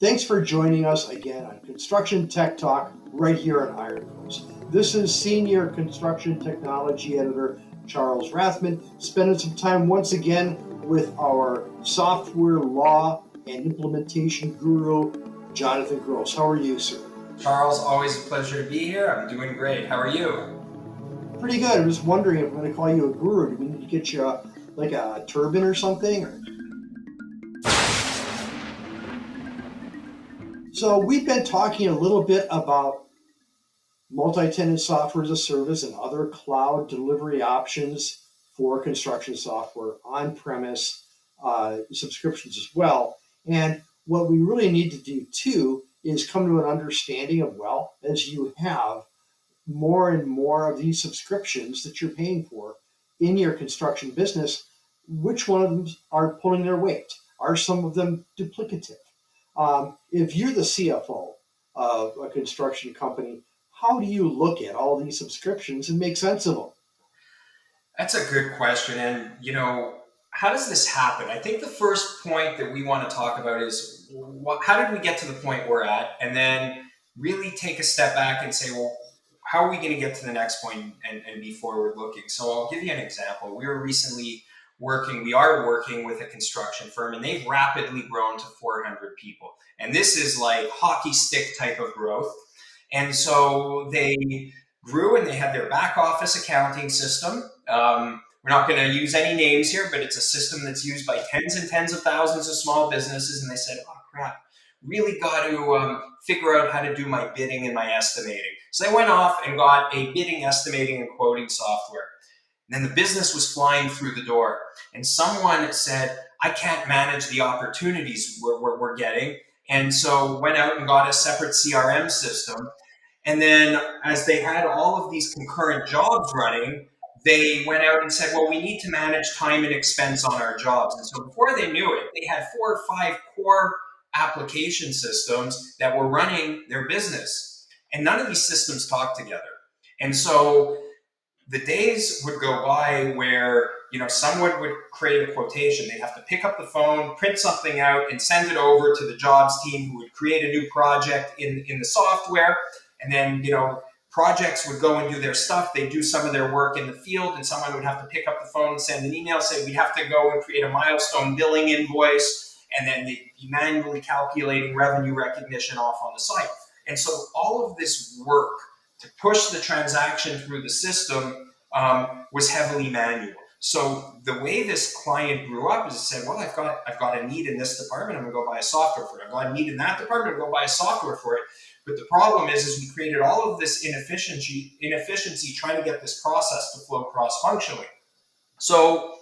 Thanks for joining us again on Construction Tech Talk right here on Iron Coast. This is Senior Construction Technology Editor Charles Rathman, spending some time once again with our software law and implementation guru, Jonathan Gross. How are you, sir? Charles, always a pleasure to be here. I'm doing great. How are you? Pretty good. I was wondering if I'm going to call you a guru. Do we need to get you like a turban or something? So we've been talking a little bit about multi-tenant software as a service and other cloud delivery options for construction software, on-premise subscriptions as well. And what we really need to do too is come to an understanding of, well, as you have more and more of these subscriptions that you're paying for in your construction business, which one of them are pulling their weight? Are some of them duplicative? If you're the CFO of a construction company, how do you look at all these subscriptions and make sense of them? That's a good question. And, how does this happen? I think the first point that we want to talk about is how did we get to the point we're at? And then really take a step back and say, well, how are we going to get to the next point and be forward looking? So I'll give you an example. We are working with a construction firm, and they've rapidly grown to 400 people. And this is like hockey stick type of growth. And so they grew and they had their back office accounting system. We're not going to use any names here, but it's a system that's used by tens and tens of thousands of small businesses. And they said, oh, crap, really got to figure out how to do my bidding and my estimating. So they went off and got a bidding, estimating, and quoting software. And then the business was flying through the door. And someone said, I can't manage the opportunities we're getting. And so went out and got a separate CRM system. And then as they had all of these concurrent jobs running, they went out and said, well, we need to manage time and expense on our jobs. And so before they knew it, they had 4 or 5 core application systems that were running their business. And none of these systems talked together. And so the days would go by where, someone would create a quotation. They'd have to pick up the phone, print something out, and send it over to the jobs team who would create a new project in the software. And then, projects would go and do their stuff. They'd do some of their work in the field, and someone would have to pick up the phone and send an email, say, we have to go and create a milestone billing invoice. And then they'd be manually calculating revenue recognition off on the site. And so all of this work to push the transaction through the system was heavily manual. So the way this client grew up is it said, well, I've got a need in this department, I'm going to go buy a software for it. I've got a need in that department, I'm going to go buy a software for it. But the problem is we created all of this inefficiency trying to get this process to flow cross-functionally. So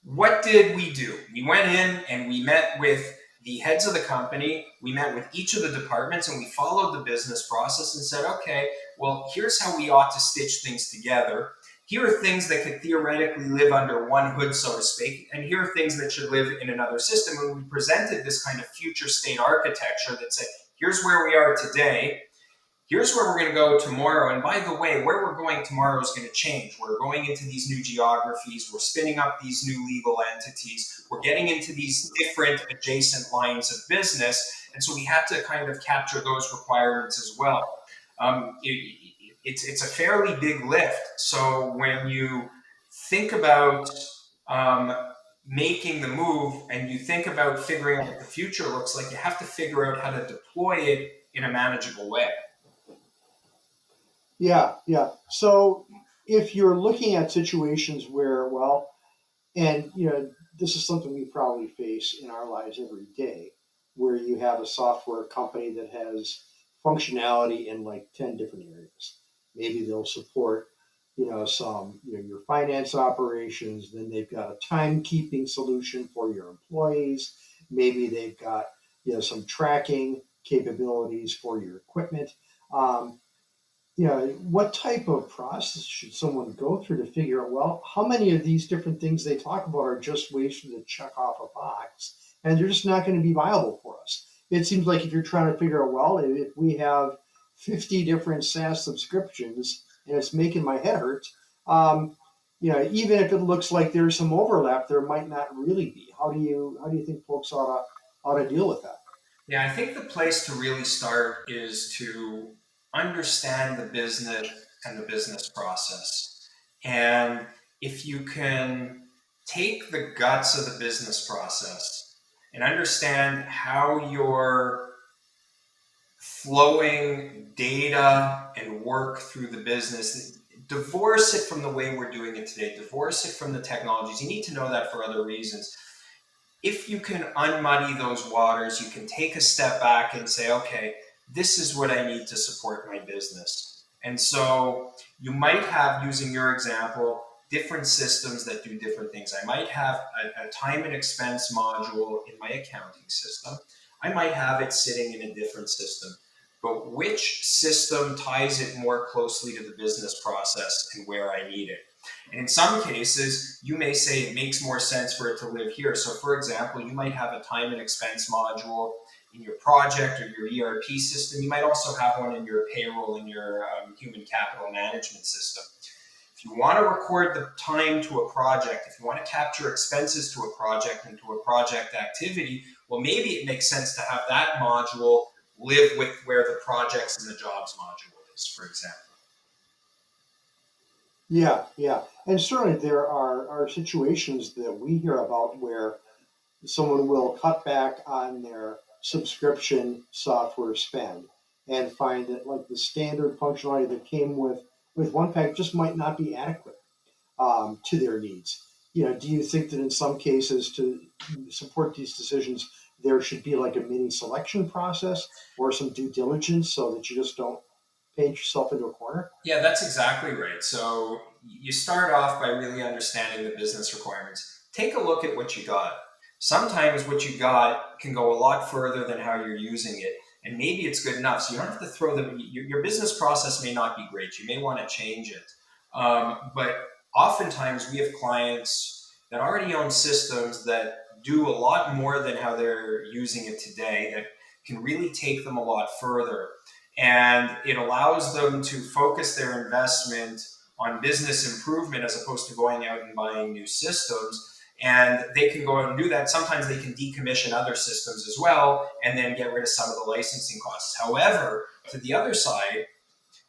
what did we do? We went in and we met with the heads of the company. We met with each of the departments and we followed the business process and said, okay, well, here's how we ought to stitch things together. Here are things that could theoretically live under one hood, so to speak, and here are things that should live in another system. And we presented this kind of future state architecture that said, here's where we are today. Here's where we're going to go tomorrow. And by the way, where we're going tomorrow is going to change. We're going into these new geographies. We're spinning up these new legal entities. We're getting into these different adjacent lines of business. And so we have to kind of capture those requirements as well. It's a fairly big lift. So when you think about making the move and you think about figuring out what the future looks like, you have to figure out how to deploy it in a manageable way. Yeah. So if you're looking at situations where, and this is something we probably face in our lives every day, where you have a software company that has functionality in like 10 different areas. Maybe they'll support some your finance operations. Then they've got a timekeeping solution for your employees. Maybe they've got some tracking capabilities for your equipment. What type of process should someone go through to figure out, well, how many of these different things they talk about are just ways to check off a box and they're just not going to be viable for us? It seems like if you're trying to figure out, well, if we have 50 different SaaS subscriptions and it's making my head hurt, even if it looks like there's some overlap, there might not really be. How do you think folks ought to deal with that? Yeah, I think the place to really start is to understand the business and the business process. And if you can take the guts of the business process and understand how you're flowing data and work through the business, divorce it from the way we're doing it today, divorce it from the technologies. You need to know that for other reasons. If you can unmuddy those waters, you can take a step back and say, okay, this is what I need to support my business. And so you might have, using your example, different systems that do different things. I might have a time and expense module in my accounting system. I might have it sitting in a different system. But which system ties it more closely to the business process and where I need it? And in some cases, you may say it makes more sense for it to live here. So for example, you might have a time and expense module in your project or your ERP system. You might also have one in your payroll and your human capital management system. If you want to record the time to a project, if you want to capture expenses to a project and to a project activity, well, maybe it makes sense to have that module live with where the projects and the jobs module is, for example. Yeah, yeah. And certainly there are situations that we hear about where someone will cut back on their subscription software spend and find that like the standard functionality that came with one pack just might not be adequate to their needs. Do you think that in some cases to support these decisions, there should be like a mini selection process or some due diligence so that you just don't paint yourself into a corner? Yeah, that's exactly right. So you start off by really understanding the business requirements. Take a look at what you got. Sometimes what you got can go a lot further than how you're using it. And maybe it's good enough. So you don't have to throw them. Your business process may not be great. You may want to change it. But oftentimes we have clients that already own systems that do a lot more than how they're using it today, that can really take them a lot further. And it allows them to focus their investment on business improvement as opposed to going out and buying new systems. And they can go out and do that. Sometimes they can decommission other systems as well and then get rid of some of the licensing costs. However, to the other side,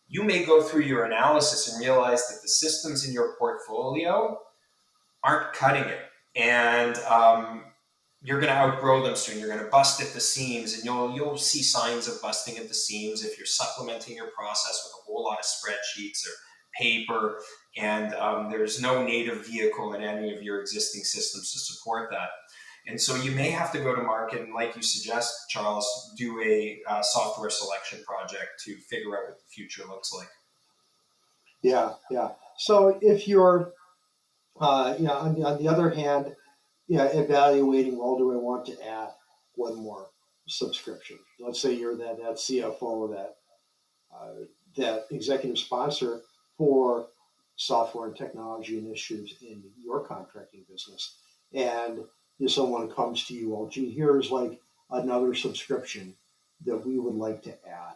you may go through your analysis and realize that the systems in your portfolio aren't cutting it. And you're going to outgrow them soon. You're going to bust at the seams, and you'll see signs of busting at the seams if you're supplementing your process with a whole lot of spreadsheets or paper, and there's no native vehicle in any of your existing systems to support that. And so you may have to go to market and, like you suggest, Charles, do a software selection project to figure out what the future looks like. Yeah, yeah. So if you're, on the other hand, evaluating, well, do I want to add one more subscription? Let's say you're that CFO, that executive sponsor for software and technology initiatives in your contracting business, and if someone comes to you, well, gee, here's like another subscription that we would like to add.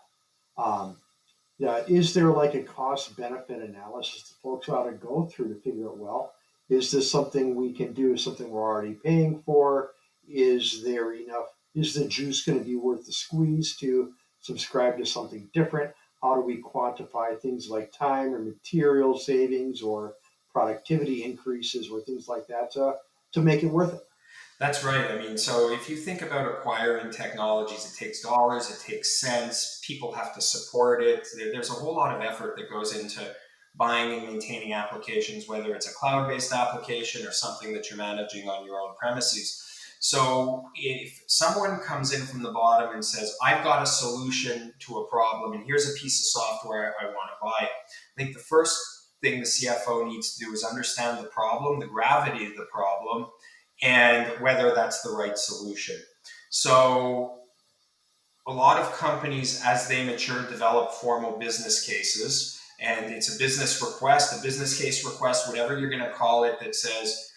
Yeah, is there like a cost benefit analysis that folks ought to go through to figure out, well, is this something we can do, something we're already paying for? Is there enough? Is the juice going to be worth the squeeze to subscribe to something different? How do we quantify things like time or material savings or productivity increases or things like that to make it worth it? That's right. I mean, so if you think about acquiring technologies, it takes dollars, it takes cents, people have to support it. There's a whole lot of effort that goes into buying and maintaining applications, whether it's a cloud-based application or something that you're managing on your own premises. So if someone comes in from the bottom and says, I've got a solution to a problem and here's a piece of software I want to buy, I think the first thing the CFO needs to do is understand the problem, the gravity of the problem, and whether that's the right solution. So a lot of companies, as they mature, develop formal business cases, and it's a business request, a business case request, whatever you're going to call it, that says,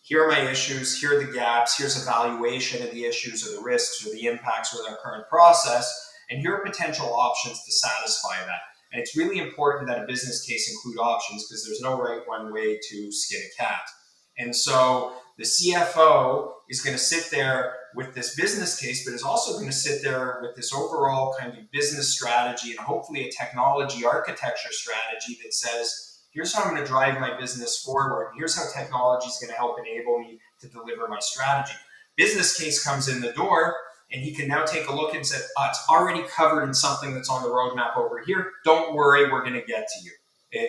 here are my issues, here are the gaps, here's a valuation of the issues or the risks or the impacts with our current process, and here are potential options to satisfy that. And it's really important that a business case include options because there's no right one way to skin a cat. And so the CFO is going to sit there with this business case, but is also going to sit there with this overall kind of business strategy and hopefully a technology architecture strategy that says, here's how I'm going to drive my business forward. Here's how technology is going to help enable me to deliver my strategy. Business case comes in the door, and he can now take a look and say, it's already covered in something that's on the roadmap over here. Don't worry, we're going to get to you.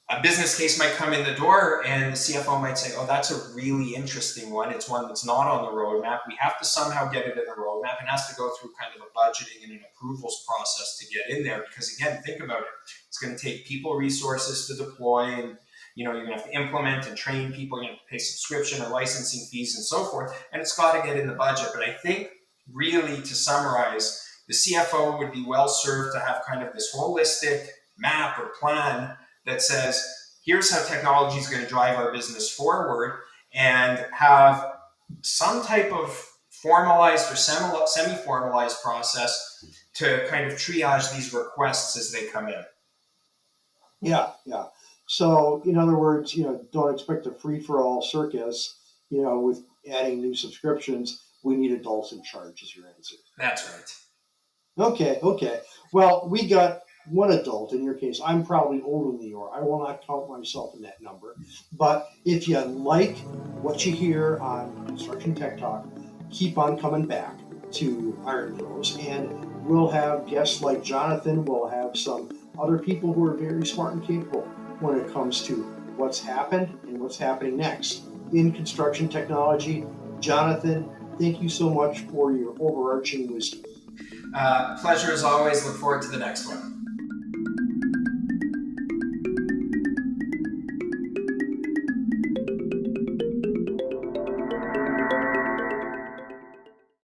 A business case might come in the door and the CFO might say, that's a really interesting one. It's one that's not on the roadmap. We have to somehow get it in the roadmap, and has to go through kind of a budgeting and an approvals process to get in there. Because again, think about it. It's going to take people resources to deploy, and you're going to have to implement and train people. You're going to have to pay subscription or licensing fees and so forth. And it's got to get in the budget. But I think really, to summarize, the CFO would be well served to have kind of this holistic map or plan that says, here's how technology is going to drive our business forward, and have some type of formalized or semi-formalized process to kind of triage these requests as they come in. Yeah. So, in other words, don't expect a free-for-all circus, with adding new subscriptions. We need adults in charge is your answer. That's right. Okay. Well, we got one adult in your case. I'm probably older than you are. I will not count myself in that number. But if you like what you hear on Construction Tech Talk, keep on coming back to Iron Pros, and we'll have guests like Jonathan. We'll have some other people who are very smart and capable when it comes to what's happened and what's happening next in construction technology. Jonathan, thank you so much for your overarching wisdom. Pleasure as always. Look forward to the next one.